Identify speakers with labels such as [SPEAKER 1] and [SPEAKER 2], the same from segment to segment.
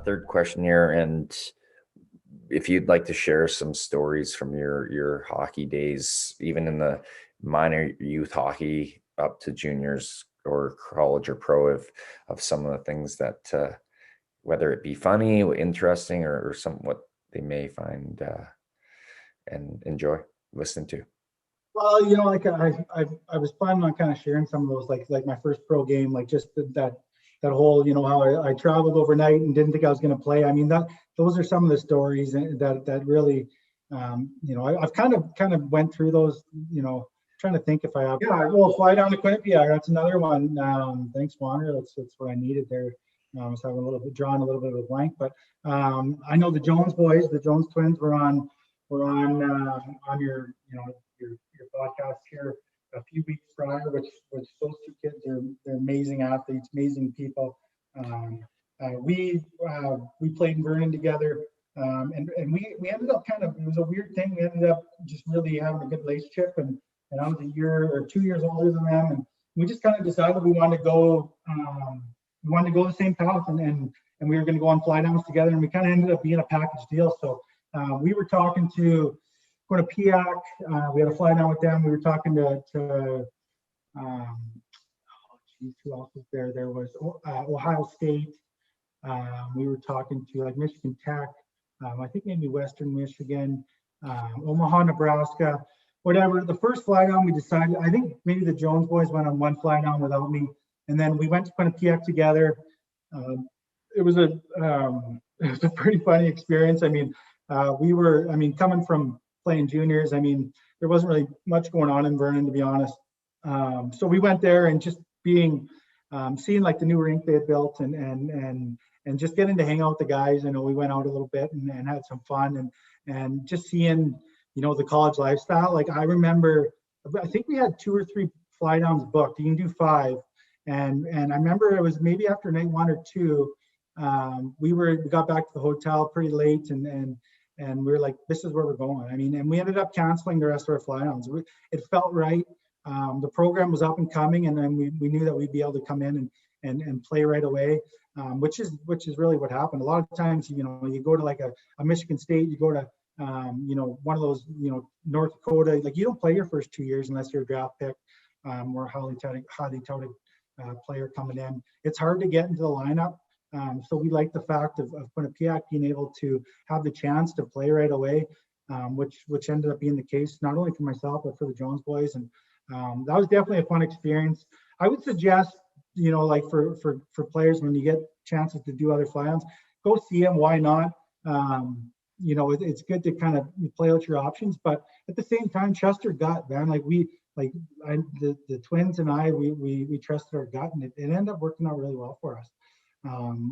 [SPEAKER 1] third question here, and if you'd like to share some stories from your hockey days, even in the minor youth hockey up to juniors or college or pro, of some of the things that whether it be funny, interesting, or some what they may find and enjoy listening to.
[SPEAKER 2] Well, like I was planning on kind of sharing some of those, like my first pro game, like just that whole, how I traveled overnight and didn't think I was going to play. I mean, those are some of the stories that really, I've kind of went through those, trying to think if I have. Yeah, well, fly down to Quinnipiac. That's another one. Thanks, Wander. That's what I needed there. I was having drawing a little bit of a blank, but I know the Jones boys, the Jones twins were on your podcast here a few weeks prior, which those two kids they're amazing athletes, amazing people. We played in Vernon together, and we ended up it was a weird thing. We ended up just really having a good relationship, and I was a year or 2 years older than them, and we just kind of decided we wanted to go the same path, and we were going to go on fly downs together, and we kind of ended up being a package deal. So we were talking to Quinnipiac. We had a fly down with them. We were talking to who else was there? There was Ohio State. We were talking to like Michigan Tech. I think maybe Western Michigan, Omaha, Nebraska, whatever. The first fly down we decided, I think maybe the Jones boys went on one fly down without me. And then we went to Quinnipiac together. It was a pretty funny experience. I mean, coming from playing juniors, I mean, there wasn't really much going on in Vernon, to be honest. So we went there and just seeing like the new rink they had built and just getting to hang out with the guys. We went out a little bit and had some fun and just seeing, the college lifestyle. Like I remember, I think we had 2 or 3 fly downs booked. You can do 5. And I remember it was maybe after night 1 or 2, we got back to the hotel pretty late and we were like, this is where we're going. I mean, and we ended up canceling the rest of our fly downs. It felt right. The program was up and coming, and then we knew that we'd be able to come in and play right away, which is really what happened. A lot of times, you go to like a Michigan State, you go to one of those, North Dakota, like you don't play your first 2 years unless you're a draft pick or a highly touted player coming in. It's hard to get into the lineup. So we like the fact of Quinnipiac being able to have the chance to play right away, which ended up being the case, not only for myself, but for the Jones boys. And that was definitely a fun experience. I would suggest, like for players, when you get chances to do other fly-ons, go see them. Why not? It's good to kind of play out your options, but at the same time, trust your gut, man. Like the twins and I, we trusted our gut, and it ended up working out really well for us.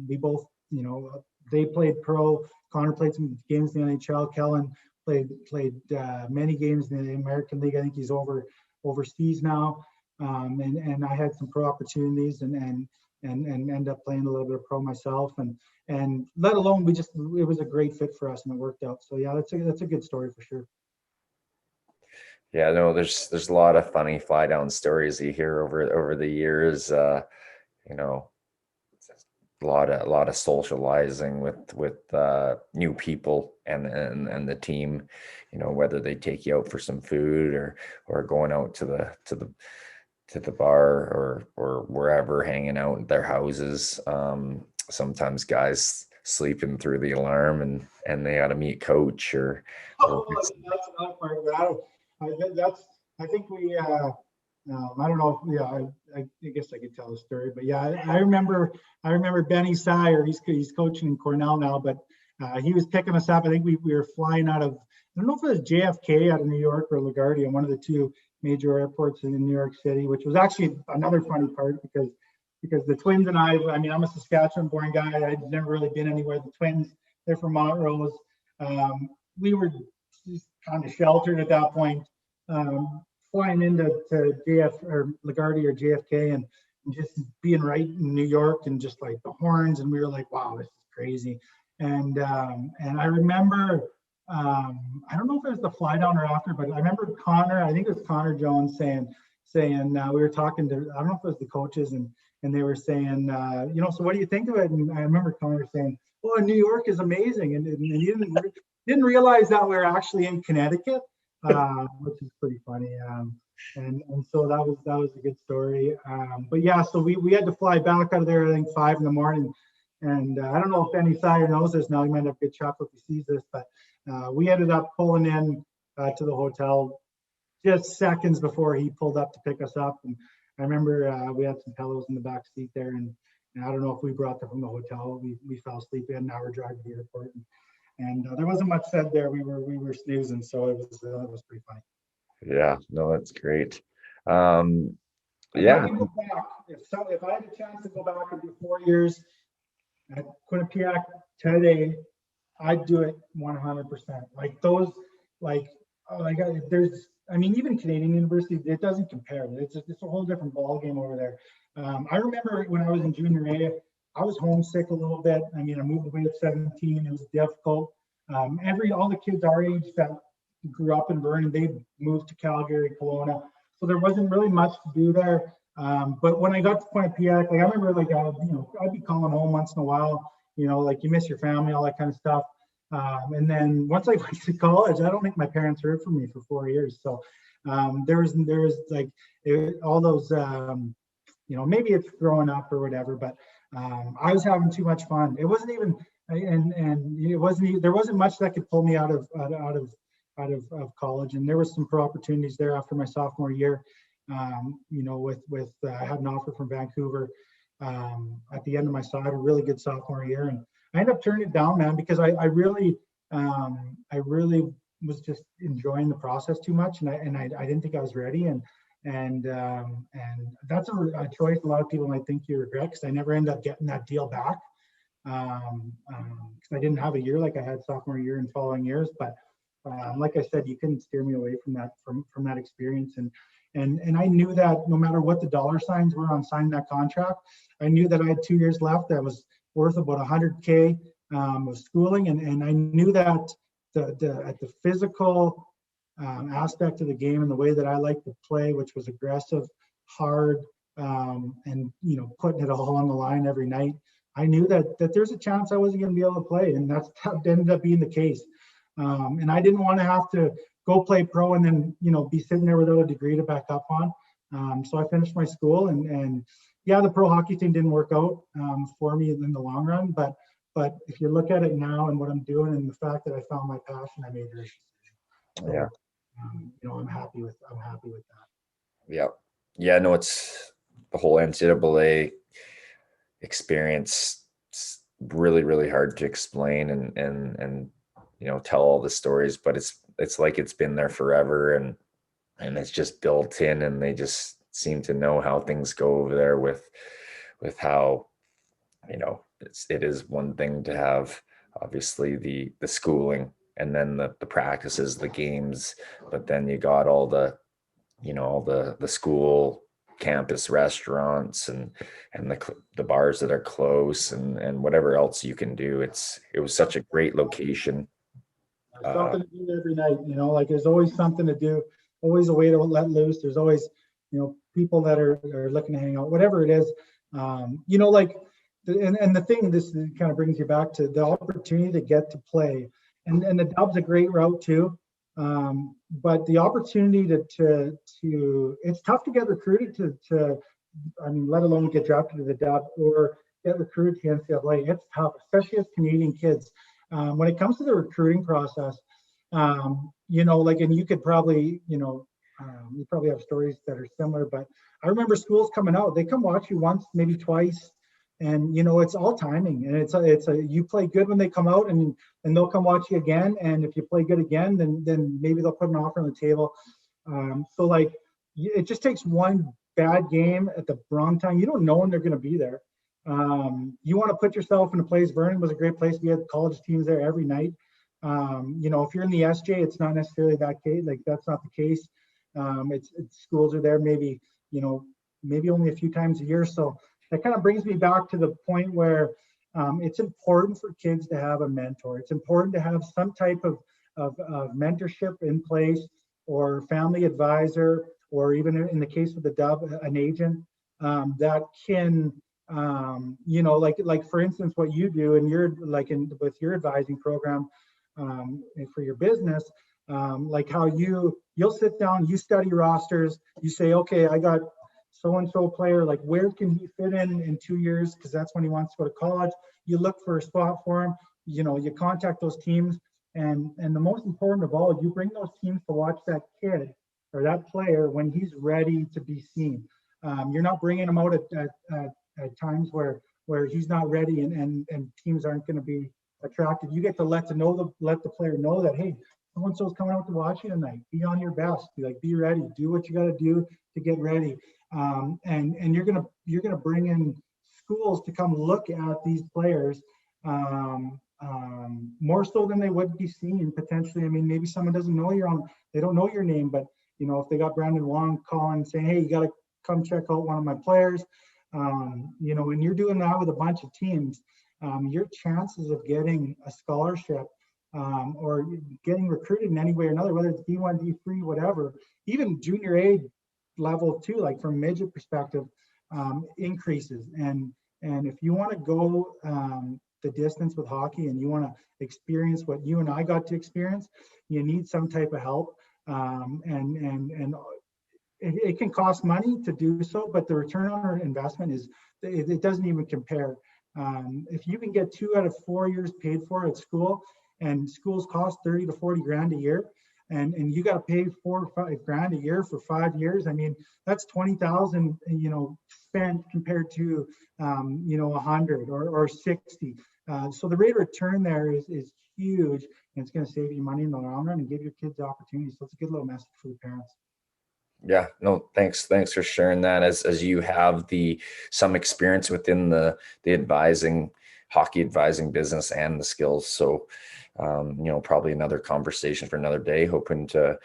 [SPEAKER 2] We both, they played pro. Connor played some games in the NHL. Kellen played many games in the American League. I think he's overseas now. And I had some pro opportunities and end up playing a little bit of pro myself. And let alone it was a great fit for us and it worked out. So yeah, that's a good story for sure.
[SPEAKER 1] Yeah, no, there's a lot of funny fly down stories you hear over the years. A lot of socializing with new people and the team, whether they take you out for some food or going out to the bar or wherever, hanging out at their houses. Sometimes guys sleeping through the alarm and they got to meet coach or
[SPEAKER 2] that's another part of that. I think we I don't know. Yeah, I guess I could tell the story, but yeah, I remember Benny Sire. He's coaching in Cornell now, but he was picking us up. I think we were flying out of, I don't know if it was JFK out of New York or LaGuardia, one of the 2 major airports in New York City, which was actually another funny part because the twins and I mean, I'm a Saskatchewan-born guy. I'd never really been anywhere. The twins, they're from Montrose. We were just kind of sheltered at that point. Flying into JF or LaGuardia or JFK and just being right in New York and just like the horns, and we were like, wow, this is crazy. And I remember, I don't know if it was the fly down or after, but I remember Connor, I think it was Connor Jones saying we were talking to, I don't know if it was the coaches, and they were saying, so what do you think of it? And I remember Connor saying, oh, New York is amazing. And you didn't realize that we were actually in Connecticut, which is pretty funny. And so that was a good story. But yeah, so we had to fly back out of there, I think 5 a.m. And I don't know if any sire knows this now. He might have good chuckle if he sees this, but we ended up pulling in to the hotel just seconds before he pulled up to pick us up. And I remember we had some pillows in the back seat there, and I don't know if we brought them from the hotel. We fell asleep in an hour drive to the airport, and there wasn't much said there. We were snoozing, so it was pretty funny.
[SPEAKER 1] Yeah, no, that's great.
[SPEAKER 2] I'd
[SPEAKER 1] Yeah,
[SPEAKER 2] like to go back. If I had a chance to go back and do 4 years at Quinnipiac today, I'd do it 100%. Like those, there's, I mean, even Canadian universities, it doesn't compare. It's a whole different ball game over there. I remember when I was in junior A, I was homesick a little bit. I mean, I moved away at 17. It was difficult. All the kids our age that grew up in Vernon, they moved to Calgary, Kelowna. So there wasn't really much to do there. But when I got to Quinnipiac, like I remember, I'd be calling home once in a while. Like you miss your family, all that kind of stuff. And then once I went to college, I don't think my parents heard from me for 4 years. So there was like all those, maybe it's growing up or whatever, but I was having too much fun. It wasn't even, and it wasn't, there wasn't much that could pull me out of college. And there was some pro opportunities there after my sophomore year. With I had an offer from Vancouver at the end of my a really good sophomore year, and I ended up turning it down, man, because I really was just enjoying the process too much, and I didn't think I was ready, and that's a choice a lot of people might think you regret, because I never ended up getting that deal back, because I didn't have a year like I had sophomore year and following years, but like I said, you couldn't steer me away from that experience, and I knew that no matter what the dollar signs were on signing that contract, I knew that I had 2 years left that was worth about $100K of schooling, and I knew that the physical aspect of the game and the way that I like to play, which was aggressive, hard, and putting it all on the line every night, I knew that there's a chance I wasn't going to be able to play, and that ended up being the case. And I didn't want to have to go play pro and then be sitting there without a degree to back up on. So I finished my school, and yeah, the pro hockey thing didn't work out for me in the long run. But if you look at it now and what I'm doing and the fact that I found my passion, I made the right decision. So,
[SPEAKER 1] yeah,
[SPEAKER 2] I'm happy with that.
[SPEAKER 1] yeah, yeah. No, it's the whole NCAA experience. It's really, really hard to explain and tell all the stories, but it's like it's been there forever, and it's just built in, and they just seem to know how things go over there with how it is one thing to have obviously the schooling and then the practices, the games, but then you got all the the school campus restaurants and the bars that are close and whatever else you can do. It was such a great location.
[SPEAKER 2] Something to do every night, like there's always something to do, always a way to let loose. There's always, people that are looking to hang out, whatever it is. Like, and the thing, this kind of brings you back to the opportunity to get to play. And the Dub's a great route too. But the opportunity to it's tough to get recruited to let alone get drafted to the Dub or get recruited to NCAA. It's tough, especially as Canadian kids. When it comes to the recruiting process, and you could probably, you probably have stories that are similar, but I remember schools coming out, they come watch you once, maybe twice, and it's all timing, and it's you play good when they come out, and they'll come watch you again, and if you play good again, then maybe they'll put an offer on the table. So it just takes one bad game at the wrong time. You don't know when they're going to be there. You want to put yourself in a place. Vernon was a great place. We had college teams there every night. If you're in the SJ, it's not necessarily that case. Like that's not the case. It's schools are there maybe only a few times a year. So that kind of brings me back to the point where it's important for kids to have a mentor. It's important to have some type of mentorship in place, or family advisor, or even in the case of the Dub, an agent that can You know, like for instance, what you do and you're like with your advising program for your business, like how you'll sit down, you study rosters, you say, okay, I got so-and-so player, like where can he fit in 2 years? Because that's when he wants to go to college. You look for a spot for him, you know, you contact those teams. And the most important of all, you bring those teams to watch that kid or that player when he's ready to be seen. You're not bringing him out at times where he's not ready and teams aren't going to be attracted. You get to let the player know that, hey, so-and-so's coming out to watch you tonight. Be on your best. Be ready. Do what you got to do to get ready. And you're gonna bring in schools to come look at these players more so than they would be seen potentially. I mean, maybe someone doesn't know they don't know your name, but you know, if they got Brandon Wong calling saying, hey, you got to come check out one of my players, you know, when you're doing that with a bunch of teams, your chances of getting a scholarship or getting recruited in any way or another, whether it's D1, D3, whatever, even junior A level too, like from midget perspective, increases. And if you want to go the distance with hockey and you want to experience what you and I got to experience, you need some type of help. And it can cost money to do so, but the return on investment it doesn't even compare. If you can get 2 out of 4 years paid for at school, and schools cost 30 to 40 grand a year, and you got to pay 4 or 5 grand a year for 5 years. I mean, that's 20,000, you know, spent compared to, you know, 100 or 60. So the rate of return there is huge, and it's going to save you money in the long run and give your kids opportunities. So it's a good little message for the parents.
[SPEAKER 1] Yeah, no, thanks for sharing that. As you have some experience within the hockey advising business and the skills. So you know, probably another conversation for another day, hoping to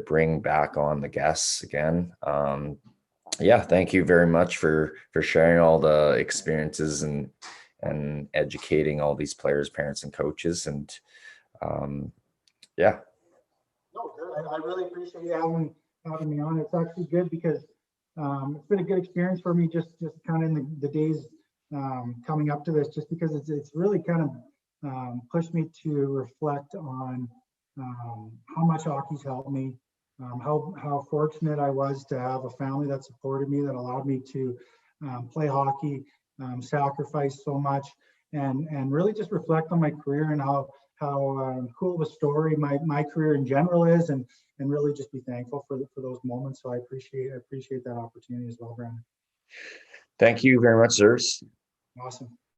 [SPEAKER 1] bring back on the guests again. Yeah, thank you very much for sharing all the experiences and educating all these players, parents, and coaches. And yeah.
[SPEAKER 2] No, I really appreciate you having me on. It's actually good because it's been a good experience for me just kind of in the days coming up to this, just because it's really kind of pushed me to reflect on how much hockey's helped me, how fortunate I was to have a family that supported me, that allowed me to play hockey, sacrifice so much, and really just reflect on my career and how cool of a story my career in general is, and really just be thankful for those moments. So I appreciate that opportunity as well, Brandon.
[SPEAKER 1] Thank you very much, sirs.
[SPEAKER 2] Awesome.